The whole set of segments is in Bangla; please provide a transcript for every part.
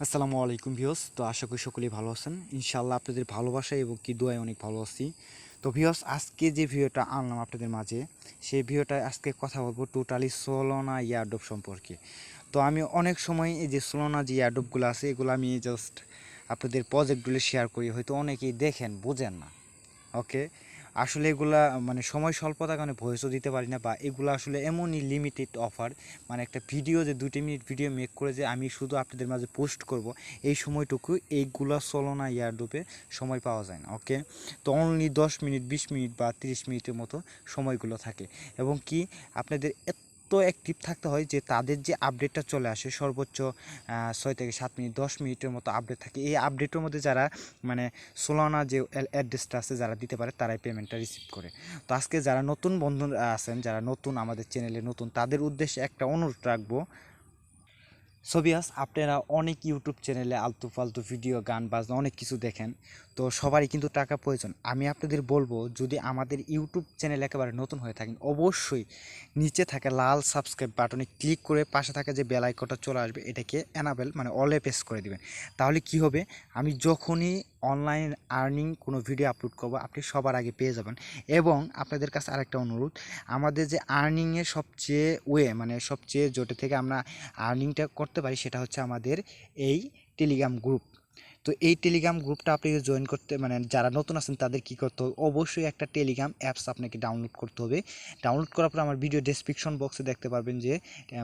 আসসালামু আলাইকুম ভিউয়ার্স। তো আশা করি সকলেই ভালো আছেন। ইনশাআল্লাহ আপনাদের ভালোবাসায় এবং কি দোয়ায় অনেক ভালো আছি। তো ভিউয়ার্স, আজকে যে ভিডিওটা আনলাম আপনাদের মাঝে, সেই ভিডিওটায় আজকে কথা বলবো টোটালি সোলোনা ইয়ারড্রপ সম্পর্কে। তো আমি অনেক সময় এই যে সোলোনা যে ইয়ারড্রপগুলো আছে এগুলো আমি জাস্ট আপনাদের প্রজেক্টগুলো শেয়ার করি, হয়তো অনেকেই দেখেন বোঝেন না। ওকে, আসলে এগুলা মানে সময় স্বল্পতার কারণে ভয়েসও দিতে পারি না, বা এগুলো আসলে এমনই লিমিটেড অফার, মানে একটা ভিডিও যে 2 মিনিট ভিডিও মেক করে যে আমি শুধু আপনাদের মাঝে পোস্ট করব, এই সময়টুকু এইগুলা চলো না ইয়ারডোপে সময় পাওয়া যায় না। ওকে, তো অনলি 10 মিনিট 20 মিনিট বা 30 মিনিটের মতো সময়গুলো থাকে, এবং কি আপনাদের এত অ্যাক্টিভ থাকতে হয় যে তাদের যে আপডেটটা চলে আসে সর্বোচ্চ 6 থেকে 7 মিনিট 10 মিনিটের মতো আপডেট থাকে। এই আপডেটের মধ্যে যারা মানে সোলানা যে অ্যাড্রেসটা আছে যারা দিতে পারে তারাই পেমেন্টটা রিসিভ করে। তো আজকে যারা নতুন বন্ধু আছেন, যারা নতুন আমাদের চ্যানেলে নতুন, তাদের উদ্দেশ্যে একটা অনুরোধ রাখবো। সবিয়াস, আপনারা অনেক ইউটিউব চ্যানেলে আলতু ফালতু ভিডিও, গান বাজনা অনেক কিছু দেখেন। তো সবারই কিন্তু টাকা প্রয়োজন। আমি আপনাদের বলবো, যদি আমাদের ইউটিউব চ্যানেল একেবারে নতুন হয়ে থাকেন, অবশ্যই নিচে থাকা লাল সাবস্ক্রাইব বাটনে ক্লিক করে পাশে থাকা যে বেল আইকনটা চলে আসবে এটাকে এনাবেল মানে অলে প্রেস করে দিবেন। তাহলে কি হবে, আমি যখনই অনলাইন আর্নিং কোনো ভিডিও আপলোড করবো আপনি সবার আগে পেয়ে যাবেন। এবং আপনাদের কাছে আরেকটা অনুরোধ, আমাদের যে আর্নিংয়ের সবচেয়ে মানে সবচেয়ে যেটা থেকে আমরা আর্নিংটা করতে পারি সেটা হচ্ছে আমাদের এই টেলিগ্রাম গ্রুপ। তো এই টেলিগ্রাম গ্রুপটা আপনি জয়েন করতে মানে যারা নতুন আছেন তাদের কি করতে হবে, অবশ্যই একটা টেলিগ্রাম অ্যাপস আপনাকে ডাউনলোড করতে হবে। ডাউনলোড করার পর আমার ভিডিও ডেসক্রিপশন বক্সে দেখতে পারবেন যে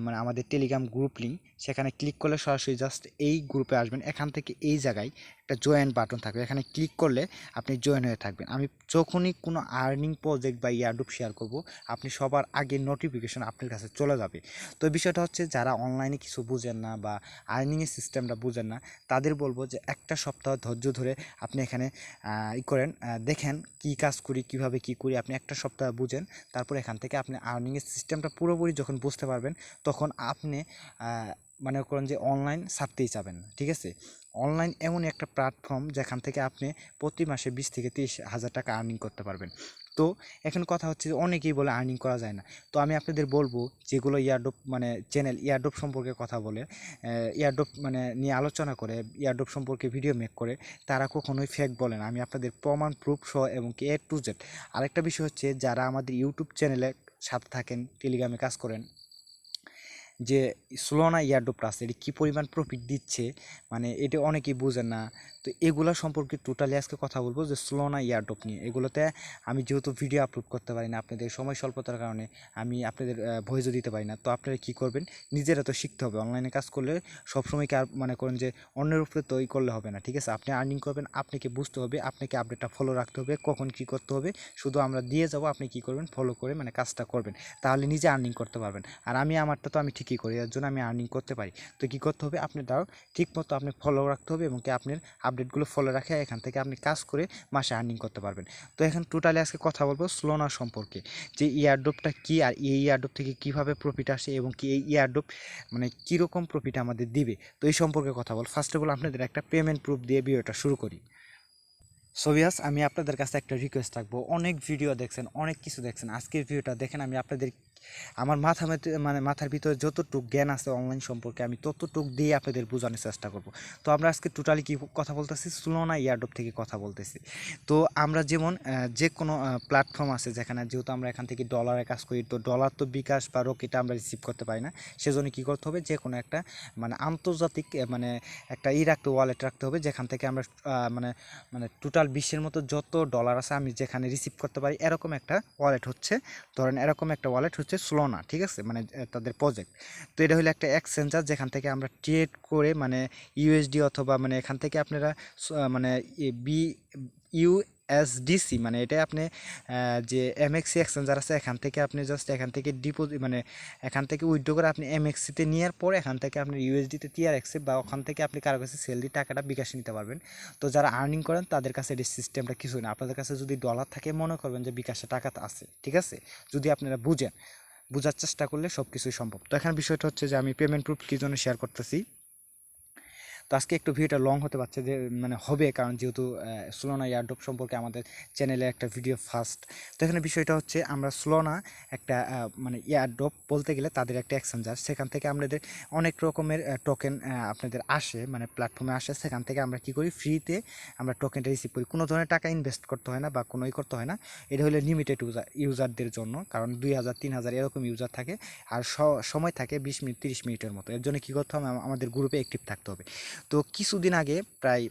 মানে আমাদের টেলিগ্রাম গ্রুপ লিঙ্ক, সেখানে ক্লিক করলে সরাসরি জাস্ট এই গ্রুপে আসবেন। এখান থেকে এই জায়গায় একটা জয়েন বাটন থাকবে, এখানে ক্লিক করলে আপনি জয়েন হয়ে থাকবেন। আমি যখনই কোনো আর্নিং প্রজেক্ট বা ইয়ারড্রপ শেয়ার করব, আপনি সবার আগে নোটিফিকেশন আপনার কাছে চলে যাবে। তো বিষয়টা হচ্ছে, যারা অনলাইনে কিছু বুঝেন না বা আর্নিংয়ের সিস্টেমটা বুঝেন না, তাদের বলবো যে একটা সপ্তাহ ধৈর্য ধরে আপনি এখানে করেন, দেখেন কি কাজ করি, কিভাবে কি করি, আপনি একটা সপ্তাহ বুঝেন। তারপর এখান থেকে আপনি আর্নিংয়ের সিস্টেমটা পুরোপুরি যখন বুঝতে পারবেন, তখন আপনি মনে করেন যে অনলাইন ছাড়তেই চাবেন না। ঠিক আছে, অনলাইন এমন একটা প্ল্যাটফর্ম যেখান থেকে আপনি প্রতি মাসে 20 থেকে 30 হাজার টাকা আর্নিং করতে পারবেন। তো এখন কথা হচ্ছে যে অনেকেই বলে আর্নিং করা যায় না। তো আমি আপনাদের বলবো, যেগুলো ইয়ারড্রপ মানে চ্যানেল ইয়ারড্রপ সম্পর্কে কথা বলে, ইয়ারড্রপ মানে নিয়ে আলোচনা করে, ইয়ারড্রপ সম্পর্কে ভিডিও মেক করে, তারা কখনোই ফেক বলে না। আমি আপনাদের প্রমাণ প্রুফ সহ এবং কি A to Z। আরেকটা বিষয় হচ্ছে, যারা আমাদের ইউটিউব চ্যানেলে সাথে থাকেন, টেলিগ্রামে কাজ করেন, যে সোলোনা ইয়ারড্রপটা আছে এটি কী পরিমাণ প্রফিট দিচ্ছে, মানে এটা অনেকেই বোঝেন না। তো এগুলো সম্পর্কে টোটালি আজকে কথা বলবো, যে সোলোনা ইয়ারড্রপ নিয়ে। এগুলোতে আমি যেহেতু ভিডিও আপলোড করতে পারি না, আপনাদের সময় স্বল্পতার কারণে আমি আপনাদের ভয়েসও দিতে পারি না। তো আপনারা কী করবেন, নিজেরা তো শিখতে হবে। অনলাইনে কাজ করলে সবসময় কি আর মনে করেন যে অন্যের উপরে তো করলে হবে না। ঠিক আছে, আপনি আর্নিং করবেন, আপনাকে বুঝতে হবে, আপনাকে আপডেটটা ফলো রাখতে হবে, কখন কী করতে হবে শুধু আমরা দিয়ে যাব, আপনি কী করবেন, ফলো করে মানে কাজটা করবেন, তাহলে নিজে আর্নিং করতে পারবেন। আর আমি আমারটা তো আমি ঠিকই করি, এর জন্য আমি আর্নিং করতে পারি। তো কী করতে হবে, আপনারটাও ঠিক মতো আপনি ফলো রাখতে হবে, এবং কি আপনার আপডেটগুলো ফলো রাখে এখান থেকে আপনি কাজ করে মাসে আর্নিং করতে পারবেন। তো এখন টোটালি আজকে কথা বলবো স্লোনা সম্পর্কে, যে ইয়ারড্রপটা কী, আর এই ইয়ারড্রপ থেকে কীভাবে প্রফিট আসে, এবং কি এই ইয়ারড্রপ মানে কীরকম প্রফিট আমাদের দিবে। তো এই সম্পর্কে কথা বল। ফার্স্ট অফ অল আপনাদের একটা পেমেন্ট প্রুফ দিয়ে ভিডিওটা শুরু করি। সোভিয়াস, আমি আপনাদের কাছে একটা রিকোয়েস্ট রাখবো। অনেক ভিডিও দেখছেন, অনেক কিছু দেখছেন, আজকের ভিডিওটা দেখেন। আমি আপনাদের আমার মানে মাথার ভিতরে যতটুকু জ্ঞান আছে অনলাইন সম্পর্কে, আমি ততটুকু দিয়ে আপনাদের বোঝানোর চেষ্টা করব। তো আমরা আজকে টোটালি কী কথা বলতেছি, সোলোনা ইয়ারড্রপ থেকে কথা বলতেছি। তো আমরা যেমন যে কোনো প্ল্যাটফর্ম আছে যেখানে, যেহেতু আমরা এখান থেকে ডলারে কাজ করি, তো ডলার তো বিকাশ বা রকেটে আমরা রিসিভ করতে পারি না। সেজন্য কী করতে হবে, যে কোনো একটা মানে আন্তর্জাতিক মানে একটা রাখতে ওয়ালেট রাখতে হবে, যেখান থেকে আমরা মানে মানে টোটাল বিশ্বের মতো যত ডলার আছে আমি যেখানে রিসিভ করতে পারি, এরকম একটা ওয়ালেট হচ্ছে, ধরেন এরকম একটা ওয়ালেট হচ্ছে সোলোনা। ঠিক আছে, মানে তাদের প্রজেক্ট। তো এটা হলো একটা এক্সচেঞ্জার যেখান থেকে আমরা ট্রেড করে মানে ইউএসডি অথবা মানে এখান থেকে আপনারা মানে বি ইউএসডিসি মানে এটা আপনি যে এমএক্সি এক্সচেঞ্জার আছে এখান থেকে আপনি জাস্ট এখান থেকে ডিপোজিট মানে এখান থেকে উইথড্র করে আপনি এমএক্সিতে নেওয়ার পরে এখান থেকে আপনি ইউএসডিতে টিআরএক্সে বা ওখান থেকে আপনি কারো কাছে সেল দিয়ে টাকাটা বিকাশে নিতে পারবেন। তো যারা আর্নিং করেন তাদের কাছে এই সিস্টেমটা কিছুই না। আপনাদের কাছে যদি ডলার থাকে, মনে করবেন যে বিকাশে টাকা আছে। ঠিক আছে, যদি আপনারা বোঝার চেষ্টা করলে সব কিছুই সম্ভব। তো এখানে বিষয়টা হচ্ছে যে আমি পেমেন্ট প্রুফ কী জন্য শেয়ার করতেছি। তো আজকে একটু ভিডিওটা লং হতে পারছে যে মানে হবে, কারণ যেহেতু সোলোনা এয়ারড্রপ সম্পর্কে আমাদের চ্যানেলে একটা ভিডিও ফার্স্ট। তো এখানে বিষয়টা হচ্ছে আমরা সোলোনা একটা মানে এয়ারড্রপ বলতে গেলে তাদের একটা এক্সচেঞ্জার, সেখান থেকে আমাদের অনেক রকমের টোকেন আপনাদের আসে, মানে প্ল্যাটফর্মে আসে। সেখান থেকে আমরা কী করি, ফ্রিতে আমরা টোকেনটা রিসিভ করি, কোনো ধরনের টাকা ইনভেস্ট করতে হয় না বা কোনো করতে হয় না। এটা হলো লিমিটেড ইউজারদের জন্য, কারণ 2000-3000 এরকম ইউজার থাকে, আর সময় থাকে 20 মিনিট 30 মিনিটের মতো। এর জন্য কী করতে হবে, আমাদের গ্রুপে অ্যাক্টিভ থাকতে হবে। তো কিছুদিন আগে প্রায়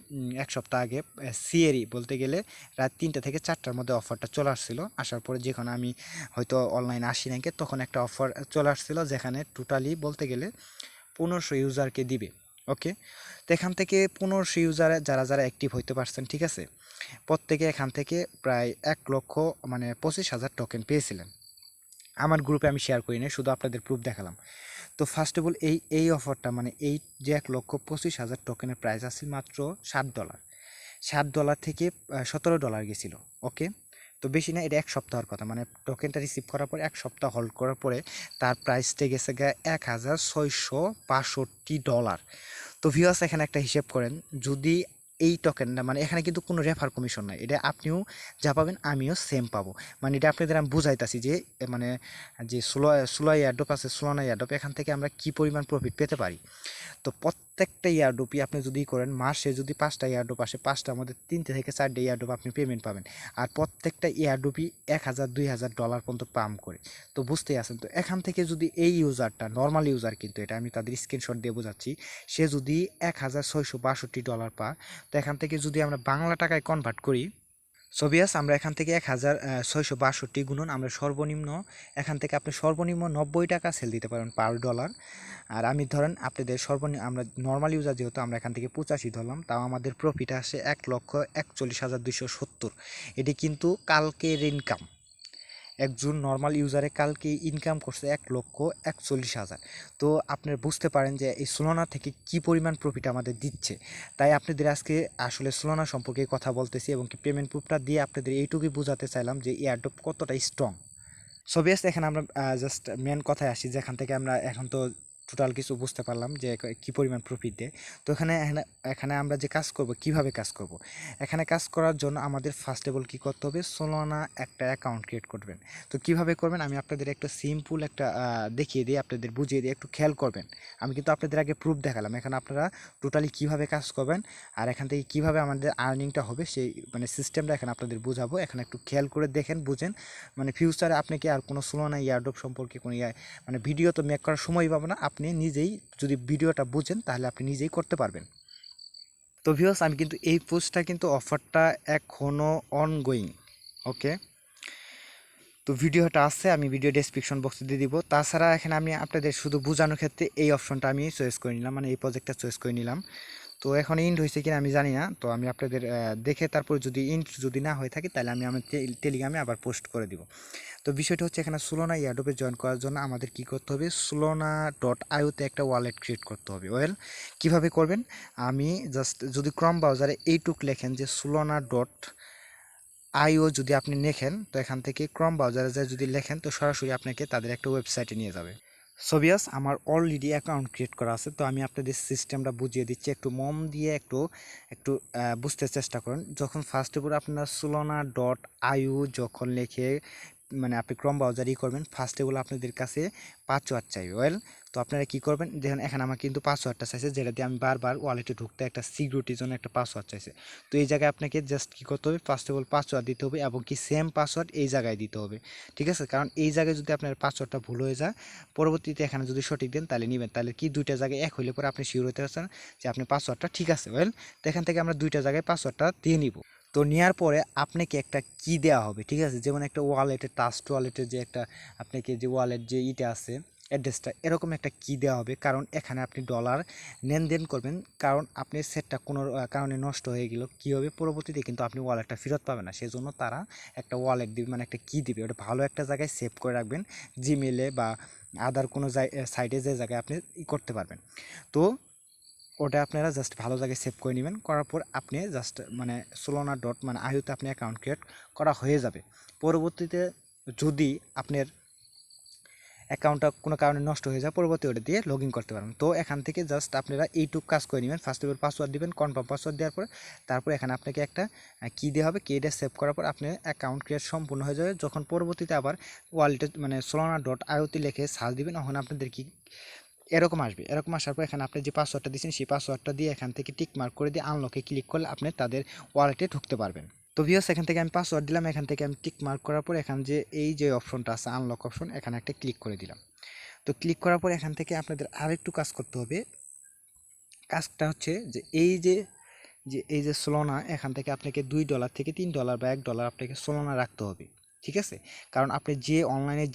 1 সপ্তাহ আগে সিএরি বলতে গেলে রাত 3টা থেকে 4টার মধ্যে অফারটা চলে আসছিলো। আসার পরে যখন আমি হয়তো অনলাইনে আসি নাকি, তখন একটা অফার চলে আসছিলো যেখানে টোটালি বলতে গেলে 1500 ইউজারকে দিবে। ওকে, তো এখান থেকে 1500 ইউজারে যারা যারা অ্যাক্টিভ হইতে পারছেন, ঠিক আছে, প্রত্যেকে এখান থেকে প্রায় 1 লক্ষ মানে 25,000 টোকেন পেয়েছিলেন। আমার গ্রুপে আমি শেয়ার করি না, শুধু আপনাদের প্রুফ দেখালাম। তো ফার্স্ট অফ অল এই অফারটা মানে এই যে 1,25,000 টোকেনের প্রাইস আছে মাত্র $7। $7 থেকে $17 গেছিলো। ওকে, তো বেশি না, এটা 1 সপ্তাহের কথা, মানে টোকেনটা রিসিভ করার পরে 1 সপ্তাহ হোল্ড করার পরে তার প্রাইসটা গেছে $1,662। তো ভিউয়ার্স এখানে একটা হিসেব করেন, যদি এই টোকেনটা মানে এখানে কিন্তু কোনো রেফার কমিশন নাই, এটা আপনিও যা পাবেন আমিও সেম পাবো। মানে এটা আপনাদের আমি বুঝাইতাছি যে মানে যে স্লো এয়ারড্রপ আছে, সোলানা এয়ারড্রপ, এখান থেকে আমরা কি পরিমাণ প্রফিট পেতে পারি। তো প্রত্যেকটা এয়ারড্রপই আপনি যদি করেন, মাসে যদি 5টা এয়ারড্রপ আসে, 5টার মধ্যে 3টে থেকে 4টে এয়ারড্রপ আপনি পেমেন্ট পাবেন। আর প্রত্যেকটা এয়ারড্রপই $1,000-2,000 পর্যন্ত পাম্প করে। তো বুঝতেই আছেন। তো এখান থেকে যদি এই ইউজারটা নর্মাল ইউজার, কিন্তু এটা আমি তাদের স্ক্রিনশট দিয়ে বোঝাচ্ছি, সে যদি $1,662 পায়, তো এখান থেকে যদি আমরা বাংলা টাকায় কনভার্ট করি, সোভিয়াস আমরা এখান থেকে 1,662 গুণন আমরা সর্বনিম্ন, এখান থেকে আপনি সর্বনিম্ন 90 টাকা সেল দিতে পারেন পার ডলার। আর আমি ধরেন আপনাদের আমরা নর্মাল ইউজার যেহেতু, আমরা এখান থেকে 85 ধরলাম, তাও আমাদের প্রফিট আসে 1,41,270। এটি কিন্তু কালকের ইনকাম। একজন নর্মাল ইউজারে কালকে ইনকাম করছে 1,41,000। তো আপনারা বুঝতে পারেন যে এই সোলানা থেকে কি পরিমাণ প্রফিট আমাদের দিচ্ছে। তাই আপনাদের আজকে আসলে সোলানা সম্পর্কে কথা বলতেছি, এবং কি পেমেন্ট প্রুফটা দিয়ে আপনাদের এইটুকুই বোঝাতে চাইলাম যে এয়ারড্রপ কতটা স্ট্রং। সো বেশ, এখানে আমরা জাস্ট মেন কথায় আসি, যেখান থেকে আমরা এখন তো টোটাল কিছু বুঝতে পারলাম যে কী পরিমাণ প্রফিট দেয়। তো এখানে এখানে আমরা যে কাজ করব, কিভাবে কাজ করব, এখানে কাজ করার জন্য আমাদের ফার্স্ট অফ অল কী করতে হবে, সোলানা একটা অ্যাকাউন্ট ক্রিয়েট করবেন। তো কিভাবে করবেন আমি আপনাদের একটা সিম্পল একটা দেখিয়ে দিই, আপনাদের বুঝিয়ে দিই, একটু খেয়াল করবেন। আমি কিন্তু আপনাদের আগে প্রুফ দেখালাম, এখানে আপনারা টোটালি কিভাবে কাজ করবেন আর এখান থেকে কিভাবে আমাদের আর্নিংটা হবে সেই মানে সিস্টেমটা এখানে আপনাদের বোঝাবো। এখানে একটু খেয়াল করে দেখেন, বুঝেন, মানে ফিউচারে আপনি কি আর কোনো সোলানা এয়ারড্রপ সম্পর্কে কোনো মানে ভিডিও তো মেক করার সময় পাবেন না, আপনি নিজেই যদি ভিডিওটা বুঝেন তাহলে আপনি নিজেই করতে পারবেন। তো ভিউয়ার্স আমি কিন্তু এই পোস্টটা কিন্তু অফারটা এখনও অনগোয়িং। ওকে, তো ভিডিওটা আছে, আমি ভিডিও ডেসক্রিপশন বক্সে দিয়ে দিব। তাছাড়া এখানে আমি আপনাদের শুধু বোঝানোর ক্ষেত্রে এই অপশনটা আমি চয়েস করে নিলাম, মানে এই প্রজেক্টটা চয়েস করে নিলাম। তো এখন ইন্ড হয়েছে কিনা আমি জানি না, তো আমি আপনাদের দেখে তারপর যদি ইন্ড যদি না হয়ে থাকে তাহলে আমি আমার টেলিগ্রামে আবার পোস্ট করে দিব। তো বিষয়টা হচ্ছে এখানে সোলানা এয়ারড্রপে জয়েন করার জন্য আমাদের কি করতে হবে, solana.io-তে একটা ওয়ালেট ক্রিয়েট করতে হবে। কিভাবে করবেন, আমি জাস্ট যদি ক্রম ব্রাউজারে এইটুক লেখেন যে solana.io যদি আপনি লেখেন, তো এখান থেকে ক্রম ব্রাউজারে যায় যদি লেখেন, তো সরাসরি আপনাকে তাদের একটা ওয়েবসাইটে নিয়ে যাবে। সোভিয়াস আমার অলরেডি অ্যাকাউন্ট ক্রিয়েট করা আছে, তো আমি আপনাদের সিস্টেমটা বুঝিয়ে দিচ্ছি, একটু মন দিয়ে একটু একটু বুঝতে চেষ্টা করুন। যখন ফার্স্ট অফ অল আপনার solana.io যখন লিখে মানে আপনি ক্রম ব্রাউজারই করবেন, ফার্স্ট অফ অল আপনাদের কাছে পাসওয়ার্ড চাইবে। তো আপনারা কি করবেন, দেখেন এখানে আমার কিন্তু পাসওয়ার্ডটা চাইছে, যেটা দিয়ে আমি বারবার ওয়ালেটে ঢুকতে একটা সিকিউরিটির জন্য একটা পাসওয়ার্ড চাইছে। তো এই জায়গায় আপনাকে জাস্ট কী করতে হবে, ফার্স্ট অফ অল পাসওয়ার্ড দিতে হবে, এবং কি সেম পাসওয়ার্ড এই জায়গায় দিতে হবে, ঠিক আছে। কারণ এই জায়গায় যদি আপনার পাসওয়ার্ডটা ভুল হয়ে যায়, পরবর্তীতে এখানে যদি সঠিক দেন তাহলে নেবেন, তাহলে কি দুইটা জায়গায় এক হইলে পরে আপনি শিওর হতে পারছেন যে আপনি পাসওয়ার্ডটা ঠিক আছে। তো এখান থেকে আমরা দুইটা জায়গায় পাসওয়ার্ডটা দিয়ে নিব। তো নেওয়ার পরে আপনাকে একটা কি দেওয়া হবে, ঠিক আছে, যেমন একটা ওয়ালেটের ট্রাস্ট ওয়ালেটের যে একটা আপনাকে যে ওয়ালেট যে ইটা আছে অ্যাড্রেসটা, এরকম একটা কি দেওয়া হবে, কারণ এখানে আপনি ডলার লেনদেন করবেন। কারণ আপনি সেটটা কোনো কারণে নষ্ট হয়ে গেল কী হবে, পরবর্তীতে কিন্তু আপনি ওয়ালেটটা ফেরত পাবেন না, সেজন্য তারা একটা ওয়ালেট দিবে, মানে একটা কি দিবে, ওটা ভালো একটা জায়গায় সেভ করে রাখবেন, জিমেলে বা আদার কোনো সাইটে যে জায়গায় আপনি করতে পারবেন। তো ওটা আপনারা জাস্ট ভালো জায়গায় সেভ করে নেবেন, করার পর আপনি জাস্ট মানে solana.io-তে আপনি অ্যাকাউন্ট ক্রিয়েট করা হয়ে যাবে। পরবর্তীতে যদি আপনার অ্যাকাউন্টটা কোনো কারণে নষ্ট হয়ে যায়, পরবর্তী ওটা দিয়ে লগ ইন করতে পারবেন। তো এখান থেকে জাস্ট আপনারা এইটুকু কাজ করে নেবেন। ফার্স্ট অফ অল পাসওয়ার্ড দিবেন, কনফার্ম পাসওয়ার্ড দেওয়ার পর তারপর এখানে আপনাকে একটা কী দেওয়া হবে, কিটা সেভ করার পর আপনার অ্যাকাউন্ট ক্রিয়েট সম্পূর্ণ হয়ে যাবে। যখন পরবর্তীতে আবার ওয়ালেটে মানে solana.io লিখে সার্চ দিবেন, তখন আপনাদের কি এরকম আসবে। এরকম আসার পর এখানে আপনি যে পাসওয়ার্ডটা দিয়েছেন সেই পাসওয়ার্ডটা দিয়ে এখান থেকে টিক মার্ক করে দিয়ে আনলকে ক্লিক করলে আপনি তাদের ওয়ালেটে ঢুকতে পারবেন। তো ভিউয়ার্স এখান থেকে আমি পাসওয়ার্ড দিলাম, এখান থেকে আমি টিক মার্ক করার পর এখান যে এই যে অপশনটা আছে আনলক অপশন, এখানে একটা ক্লিক করে দিলাম। তো ক্লিক করার পর এখান থেকে আপনাদের আরেকটু কাজ করতে হবে। কাজটা হচ্ছে যে এই যে সোলোনা, এখান থেকে আপনাকে $2 থেকে $3 বা $1 আপনাকে সোলোনা রাখতে হবে, ঠিক আছে। কারণ আপনি যে অনলাইনে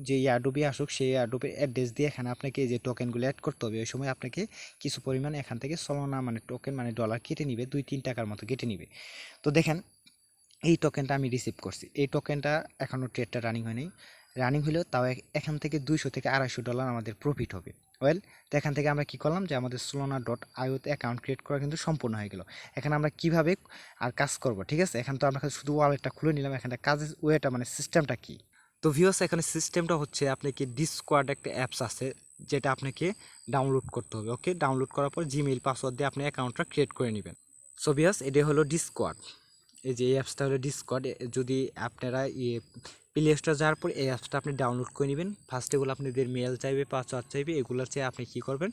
যে অ্যাডোবি আসুক সেই অ্যাডোবের অ্যাড্রেস দিয়ে এখানে আপনাকে এই যে টোকেনগুলো অ্যাড করতে হবে। ওই সময় আপনাকে কিছু পরিমাণ এখান থেকে সোলোনা মানে টোকেন মানে ডলার কেটে নিবে, 2-3 টাকার মতো কেটে নিবে। তো দেখেন এই টোকেনটা আমি রিসিভ করছি, এই টোকেনটা এখনও ট্রেডটা রানিং হয়নি। রানিং হলেও তাও এখান থেকে $200 থেকে $250 আমাদের প্রফিট হবে। ওয়েল, তো এখান থেকে আমরা কী করলাম যে আমাদের solana.io-তে অ্যাকাউন্ট ক্রিয়েট করা কিন্তু সম্পূর্ণ হয়ে গেল। এখানে আমরা কীভাবে আর কাজ করব, ঠিক আছে। এখন তো আমরা শুধু ওয়ালেটটা খুলে নিলাম, এখানে কাজের ওয়েটা মানে সিস্টেমটা কী। তো ভিউয়ার্স এখানে সিস্টেমটা হচ্ছে আপনাকে ডিসকর্ড একটা অ্যাপস আছে যেটা আপনাকে ডাউনলোড করতে হবে। ওকে, ডাউনলোড করার পর জিমেইল পাসওয়ার্ড দিয়ে আপনি অ্যাকাউন্টটা ক্রিয়েট করে নেবেন। সো ভিউয়ার্স এটা হলো ডিসকর্ড, এই যে এই অ্যাপসটা হলো ডিসকর্ড। যদি আপনারা প্লে স্টোরে যাওয়ার পর এই অ্যাপসটা আপনি ডাউনলোড করে নেবেন। ফার্স্ট এগুলো আপনাদের মেল চাইবে, পাসওয়ার্ড চাইবে, এগুলো চেয়ে আপনি কী করবেন,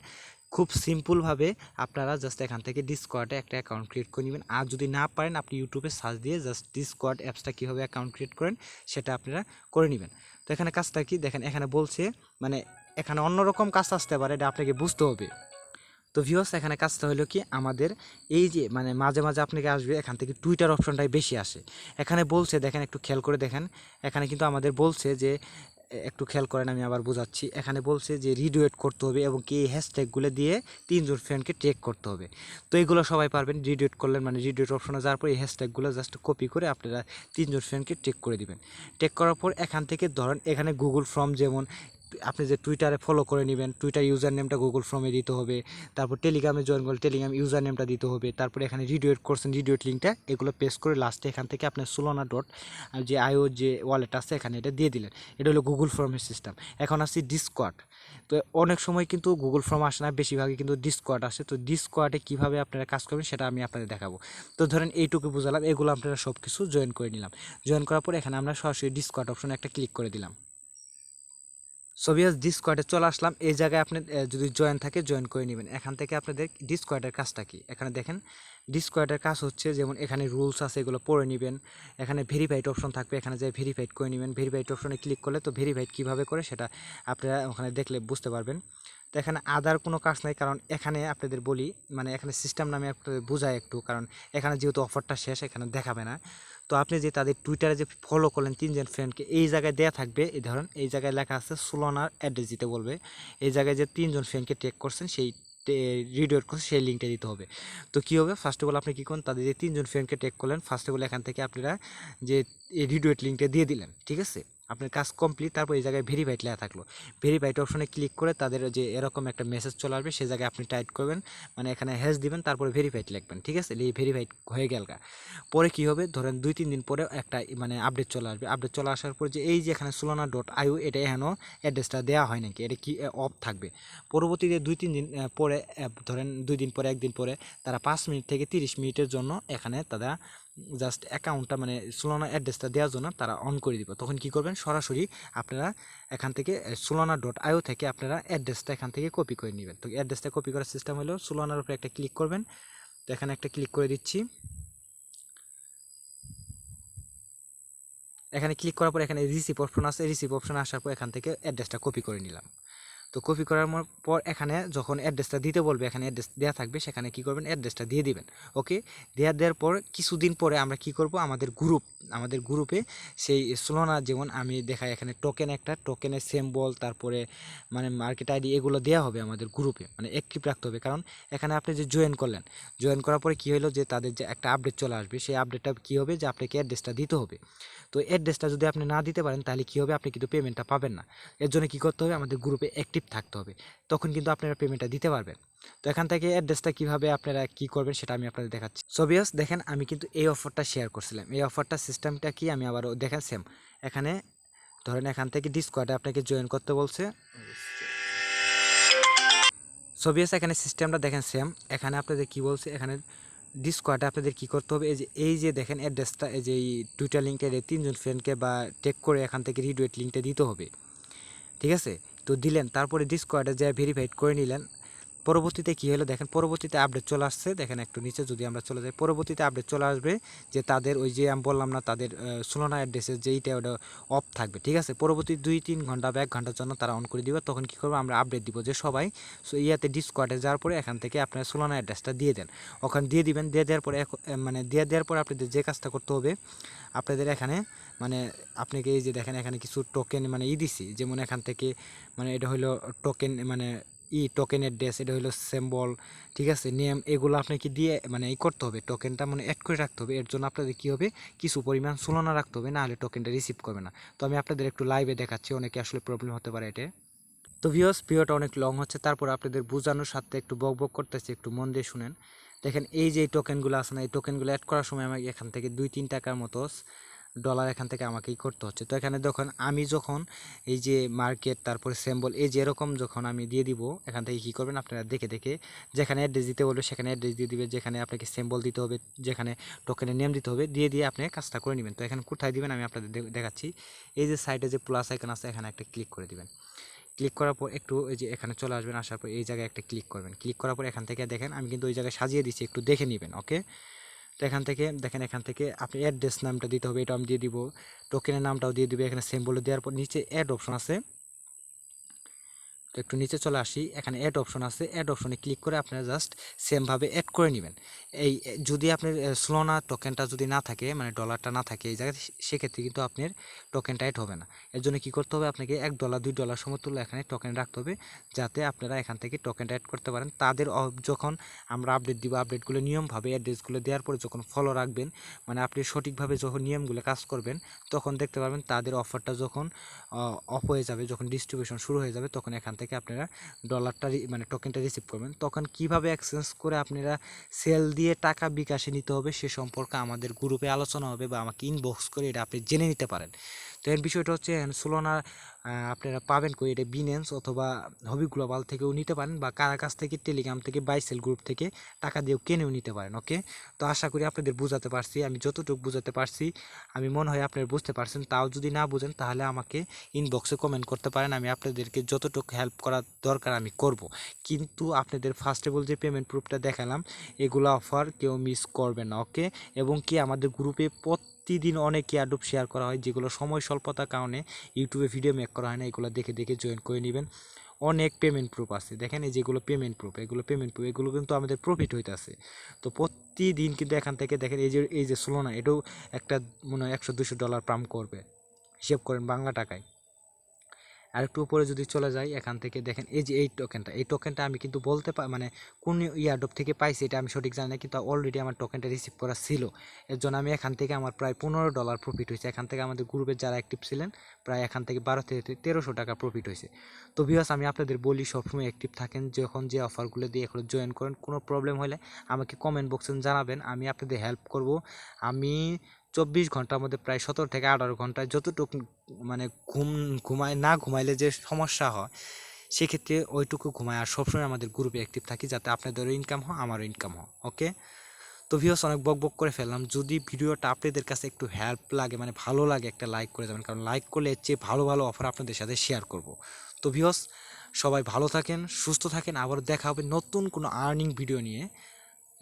খুব সিম্পলভাবে আপনারা জাস্ট এখান থেকে ডিসকর্ডে একটা অ্যাকাউন্ট ক্রিয়েট করে নেবেন। আর যদি না পারেন আপনি ইউটিউবে সার্চ দিয়ে জাস্ট ডিসকর্ড অ্যাপসটা কীভাবে অ্যাকাউন্ট ক্রিয়েট করেন সেটা আপনারা করে নেবেন। তো এখানে কাজটা কি দেখেন, এখানে বলছে মানে এখানে অন্যরকম কাজ আসতে পারে, এটা আপনাকে বুঝতে হবে। তো ভিউয়ার্স এখানে কাজটা হলো কি, আমাদের এই যে মানে মাঝে মাঝে আপনাকে আসবে এখান থেকে টুইটার অপশনটাই বেশি আসে। এখানে বলছে দেখেন, একটু খেয়াল করে দেখেন, এখানে কিন্তু আমাদের বলছে যে একটু খেয়াল করেন, আমি আবার বোঝাচ্ছি। এখানে বলছে যে রিডুয়েট করতে হবে এবং কি হ্যাশট্যাগুলো দিয়ে 3জন ফ্রেন্ডকে ট্যাগ করতে হবে। তো এগুলো সবাই পারবেন। রিডুয়েট করলেন মানে রিডুয়েট অপশনে যাওয়ার পর এই হ্যাশট্যাগুলো জাস্ট কপি করে আপনারা 3জন ফ্রেন্ডকে ট্যাগ করে দিবেন। ট্যাগ করার পর এখান থেকে ধরেন এখানে গুগল ফর্ম, যেমন আপনি যে টুইটারে ফলো করে নেবেন, টুইটার ইউজার নেমটা গুগল ফর্মে দিতে হবে। তারপর টেলিগ্রামে জয়েন করলে টেলিগ্রাম ইউজার নেমটা দিতে হবে। তারপরে এখানে রিডুয়েট করছেন, রিডুয়েট লিঙ্কটা এগুলো পেস্ট করে লাস্টে এখান থেকে আপনার solana.io যে ওয়ালেট আছে এখানে এটা দিয়ে দিলেন। এটা হলো গুগল ফর্মের সিস্টেম। এখন আসছি ডিসকর্ড। তো অনেক সময় কিন্তু গুগল ফর্ম আসে না, বেশিরভাগই কিন্তু ডিসকর্ড আসে। তো ডিসকর্ডে কীভাবে আপনারা কাজ করবেন সেটা আমি আপনাদের দেখাবো। তো ধরেন এইটুকু বুঝালাম, এগুলো আপনারা সব কিছু জয়েন করে নিলাম। জয়েন করার পর এখানে আমরা সরাসরি ডিসকর্ড অপশনে একটা ক্লিক করে দিলাম। সো ভিউয়ার্স ডিসকর্ডে চলে আসলাম। এই জায়গায় আপনি যদি জয়েন থাকে জয়েন করে নেবেন। এখান থেকে আপনাদের ডিসকর্ডের কাজটা কি, এখানে দেখেন ডিসকর্ডের কাজ হচ্ছে যেমন এখানে রুলস আছে এগুলো পড়ে নেবেন। এখানে ভেরিফাইড অপশন থাকবে, এখানে যে ভেরিফাইড করে নেবেন। ভেরিফাইড অপশনে ক্লিক করলে তো ভেরিফাইড কীভাবে করে সেটা আপনারা ওখানে দেখলে বুঝতে পারবেন। তো এখানে আদার কোনো কাজ নাই, কারণ এখানে আপনাদের বলি মানে এখানে সিস্টেম নামে আপনাদের বোঝায় একটু, কারণ এখানে যেহেতু অফারটা শেষ এখানে দেখাবে না। তো আপনি যে তাদের টুইটারে যে ফলো করলেন 3জন ফ্রেন্ডকে, এই জায়গায় দেয়া থাকবে, এই ধরেন এই জায়গায় লেখা আছে সোলোনার অ্যাড্রেস দিতে বলবে। এই জায়গায় যে 3জন ফ্রেন্ডকে ট্যাগ করছেন সেই রিডুয়েট করছে সেই লিঙ্কটা দিতে হবে। তো কী হবে, ফার্স্ট অফ অল আপনি কী করেন, তাদের যে 3জন ফ্রেন্ডকে ট্যাগ করলেন ফার্স্ট অফ অল এখান থেকে আপনারা যে রিডুয়েট লিঙ্কটা দিয়ে দিলেন, ঠিক আছে। আপনার কাজ কমপ্লিট। তারপর এই জায়গায় ভেরিফাইড লেখা থাকলো, ভেরিফাইড অপশনে ক্লিক করে তাদের যে এরকম একটা মেসেজ চলে আসবে, সেই জায়গায় আপনি টাইপ করবেন মানে এখানে হ্যাশ দিবেন, তারপরে ভেরিফাইড লিখবেন, ঠিক আছে। এই ভেরিফাইড হয়ে গেল। পরে কী হবে, ধরেন 2-3 দিন পরে একটা মানে আপডেট চলে আসবে। আপডেট চলে আসার পর যে এই যে এখানে solana.io এটা এখনও অ্যাড্রেসটা দেওয়া হয় নাকি, এটা কি অফ থাকবে। পরবর্তীতে 2-3 দিন পরে ধরেন 2 দিন পরে 1 দিন পরে তারা 5 মিনিট থেকে 30 মিনিটের জন্য এখানে তারা জাস্ট অ্যাকাউন্টটা মানে সোলোনা অ্যাড্রেসটা দেওয়ার জন্য তারা অন করে দিব। তখন কি করবেন, সরাসরি আপনারা এখান থেকে solana.io থেকে আপনারা অ্যাড্রেসটা এখান থেকে কপি করে নেবেন। তো অ্যাড্রেসটা কপি করার সিস্টেম হলো সোলোনার উপরে একটা ক্লিক করবেন। তো এখানে একটা ক্লিক করে দিচ্ছি। এখানে ক্লিক করার পর এখানে রিসিভ অপশন আছে, রিসিভ অপশন আসার পর এখান থেকে অ্যাড্রেসটা কপি করে নিলাম। তো কপি করার পর এখানে যখন অ্যাড্রেসটা দিতে বলবে, এখানে অ্যাড্রেস দেওয়া থাকবে, সেখানে কি করবেন অ্যাড্রেসটা দিয়ে দিবেন। ওকে, দেওয়ার পর কিছুদিন পরে আমরা কি করব, আমাদের গ্রুপে সেই সোলোনা যেমন আমি দেখাই এখানে টোকেন, একটা টোকেনের সিম্বল, তারপরে মানে মার্কেট আইডি এগুলো দেওয়া হবে আমাদের গ্রুপে, মানে অ্যাক্টিভ রাখতে হবে। কারণ এখানে আপনি যে জয়েন করলেন, জয়েন করার পরে কী হলো যে তাদের যে একটা আপডেট চলে আসবে, সেই আপডেটটা কী হবে যে আপনাকে অ্যাড্রেসটা দিতে হবে। তো অ্যাড্রেসটা যদি আপনি না দিতে পারেন তাহলে কী হবে, আপনি কিন্তু পেমেন্টটা পাবেন না। এর জন্য কী করতে হবে, আমাদের গ্রুপে অ্যাক্টিভ থাকতে হবে, তখন কিন্তু আপনারা পেমেন্টটা দিতে পারবেন। তো এখান থেকে অ্যাড্রেসটা কীভাবে আপনারা কী করবেন সেটা আমি আপনাদের দেখাচ্ছি। সো ভিউয়ার্স দেখেন, আমি কিন্তু এই অফারটা শেয়ার করছিলাম। এই অফারটা সিস্টেমটা কি আমি আবারও দেখেন, সেম এখানে ধরেন এখান থেকে ডিসকর্ডে আপনাকে জয়েন করতে বলছে। সো ভিউয়ার্স এখানে সিস্টেমটা দেখেন সেম। এখানে আপনাদের কি বলছে, এখানে ডিসকর্ডে আপনাদের কি করতে হবে, এই যে দেখেন অ্যাড্রেসটা, এই যে এই টুইটার লিঙ্কটা, এই 3জন ফ্রেন্ডকে বা টেক করে এখান থেকে রিডুয়েট লিঙ্কটা দিতে হবে, ঠিক আছে? তো দিলেন, তারপরে ডিসকর্ডে যা ভেরিফাইড করে নিলেন। পরবর্তীতে কী হলো দেখেন, পরবর্তীতে আপডেট চলে আসছে। দেখেন একটু নিচে যদি আমরা চলে যাই, পরবর্তীতে আপডেট চলে আসবে যে তাদের ওই যে আমি বললাম না, তাদের সোলোনা অ্যাড্রেসের যেইটা ওটা অফ থাকবে, ঠিক আছে? পরবর্তী 2-3 ঘন্টা বা 1 ঘন্টার জন্য তারা অন করে দিবে। তখন কী করবো, আমরা আপডেট দিব যে সবাই ইয়াতে ডিসকর্ডে যাওয়ার পরে এখান থেকে আপনার সোলোনা অ্যাড্রেসটা দিয়ে দেন, ওখানে দিয়ে দিবেন। দিয়ে দেওয়ার পরে মানে দিয়ে দেওয়ার পরে আপনাদের যে কাজটা করতে হবে, আপনাদের এখানে মানে আপনাকে এই যে দেখেন এখানে কিছু টোকেন মানে দিছি, যেমন এখান থেকে মানে এটা হলো টোকেন মানে টোকেন অ্যাড্রেস, এটা হলো সিম্বল, ঠিক আছে, নেম, এগুলো আপনাকে দিয়ে মানে করতে হবে, টোকেনটা মানে অ্যাড করে রাখতে হবে। এর জন্য আপনাদের কী হবে, কিছু পরিমাণ সোলোনা রাখতে হবে, না হলে টোকেনটা রিসিভ করবে না। তো আমি আপনাদের একটু লাইভে দেখাচ্ছি, অনেকে আসলে প্রবলেম হতে পারে এটা। তো ভিডিওটা অনেক লং হচ্ছে, তারপর আপনাদের বোঝানোর সাথে একটু বক করতেছি, একটু মন দিয়ে শুনেন। দেখেন এই যে টোকেনগুলো আছে না, এই টোকেনগুলো অ্যাড করার সময় আমাকে এখান থেকে 2-3 টাকার মতো ডলার এখান থেকে আমাকেই করতে হচ্ছে। তো এখানে দেখুন আমি যখন এই যে মার্কেট তারপরে সিম্বল এই যে এরকম যখন আমি দিয়ে দিব, এখান থেকে কী করবেন আপনারা দেখে দেখে, যেখানে অ্যাড্রেস দিতে বলবে সেখানে অ্যাড্রেস দিয়ে দিবে, যেখানে আপনাকে সিম্বল দিতে হবে, যেখানে টোকেনের নেম দিতে হবে, দিয়ে দিয়ে আপনি কাজটা করে নেবেন। তো এখানে কোথায় দিবেন আমি আপনাদের দেখাচ্ছি। এই যে সাইডে যে প্লাস আইকন আছে, এখানে একটা ক্লিক করে দিবেন। ক্লিক করার পর একটু এই যে এখানে চলে আসবেন, আসার পর এই জায়গায় একটা ক্লিক করবেন। ক্লিক করার পর এখান থেকে দেখেন আমি কিন্তু ওই জায়গায় সাজিয়ে দিচ্ছি, একটু দেখে নেবেন, ওকে? তো এখান থেকে দেখেন, এখান থেকে আপনি অ্যাড্রেস নামটা দিতে হবে, এটা আমি দিয়ে দিব, টোকেনের নামটাও দিয়ে দিবে। এখানে সিম্বল দেওয়ার পর নিচে অ্যাড অপশন আছে, তো একটু নিচে চলে আসি, এখানে অ্যাড অপশন আছে, অ্যাড অপশনে ক্লিক করে আপনারা জাস্ট সেমভাবে অ্যাড করে নেবেন। এই যদি আপনার সোলোনা টোকেনটা যদি না থাকে, মানে ডলারটা না থাকে এই জায়গায়, সেক্ষেত্রে কিন্তু আপনার টোকেনটা অ্যাড হবে না। এর জন্য কী করতে হবে, আপনাকে $1 $2 সমতুল্য এখানে টোকেন রাখতে হবে, যাতে আপনারা এখান থেকে টোকেনটা অ্যাড করতে পারেন। তাদের যখন আমরা আপডেট দিব, আপডেটগুলো নিয়মভাবে অ্যাড্রেসগুলো দেওয়ার পরে যখন ফলো রাখবেন, মানে আপনি সঠিকভাবে যখন নিয়মগুলো কাজ করবেন, তখন দেখতে পারবেন তাদের অফারটা যখন অফ হয়ে যাবে, যখন ডিস্ট্রিবিউশন শুরু হয়ে যাবে, তখন এখান থেকে আপনারা ডলারটা মানে টোকেনটা রিসিভ করবেন। তখন কিভাবে এক্সচেঞ্জ করে আপনারা সেল দিয়ে টাকা বিকাশে নিতে হবে সে সম্পর্কে আমাদের গ্রুপে আলোচনা হবে, বা আমাকে ইনবক্স করে এটা আপনি জেনে নিতে পারেন। তো এর বিষয়টা হচ্ছে সোলোনা আপনারা পাবেন কই, এটা বিনেন্স অথবা হবি গ্লোবাল থেকেও নিতে পারেন, বা কার কাছ থেকে, টেলিগ্রাম থেকে, বাইসেল গ্রুপ থেকে টাকা দিয়েও কিনেও নিতে পারেন, ওকে? তো আশা করি আপনাদের বুঝাতে পারছি, আমি যতটুকু বুঝাতে পারছি আমি মনে হয় আপনারা বুঝতে পারছেন। তাও যদি না বুঝেন তাহলে আমাকে ইনবক্সে কমেন্ট করতে পারেন, আমি আপনাদেরকে যতটুকু হেল্প করা দরকার আমি করব। কিন্তু আপনাদের ফার্স্টেবল যে পেমেন্ট প্রুফটা দেখালাম, এগুলো অফার কেউ মিস করবেন না, ওকে? এবং কি আমাদের গ্রুপে প্রতিদিন অনেক এয়ারড্রপ শেয়ার করা হয়, যেগুলো সময় স্বল্পতার কারণে ইউটিউবে ভিডিও মেক করা হয় না, এগুলো দেখে দেখে জয়েন করে নেবেন। অনেক পেমেন্ট প্রুফ আছে, দেখেন এই যেগুলো পেমেন্ট প্রুফ, এগুলো কিন্তু আমাদের প্রফিট হইতেছে। তো প্রতিদিন কিন্তু এখান থেকে দেখেন এই যে সোলোনা, এটাও একটা মনে হয় $100-200 পাম্প করবে, হিসেব করেন বাংলা টাকায়। আর একটু উপরে যদি চলে যাই, এখান থেকে দেখেন এই যে এই টোকেনটা আমি কিন্তু বলতে মানে কোন ইয়ারড্রপ থেকে পাইছি এটা আমি সঠিক জানি না, কিন্তু অলরেডি আমার টোকেনটা রিসিভ করা ছিল। এর জন্য আমি এখান থেকে আমার প্রায় $15 প্রফিট হয়েছে। এখান থেকে আমাদের গ্রুপে যারা অ্যাক্টিভ ছিলেন, প্রায় এখান থেকে 1200-1300 টাকা প্রফিট হয়েছে। তো ভিউয়ার্স আমি আপনাদের বলি সবসময় অ্যাক্টিভ থাকেন, যখন যে অফারগুলো দিয়ে এখন জয়েন করেন। কোনো প্রবলেম হলে আমাকে কমেন্ট বক্সে জানাবেন, আমি আপনাদের হেল্প করব। আমি 24 ঘন্টার মধ্যে প্রায় 17 থেকে 18 ঘন্টায় যতটুকু মানে ঘুমাইলে যে সমস্যা হয়, সেক্ষেত্রে ওইটুকু ঘুমায়। আর সবসময় আমাদের গ্রুপে অ্যাক্টিভ থাকি, যাতে আপনাদেরও ইনকাম হয়, আমারও ইনকাম হয়, ওকে? তো ভিউয়ার্স অনেক বক করে ফেললাম। যদি ভিডিওটা আপনাদের কাছে একটু হেল্প লাগে, মানে ভালো লাগে, একটা লাইক করে যাবেন, কারণ লাইক করলে এর চেয়ে ভালো ভালো অফার আপনাদের সাথে শেয়ার করব। তো ভিউয়ার্স সবাই ভালো থাকেন, সুস্থ থাকেন, আবার দেখা হবে নতুন কোনো আর্নিং ভিডিও নিয়ে।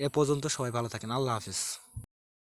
এ পর্যন্ত সবাই ভালো থাকেন, আল্লাহ হাফিজ।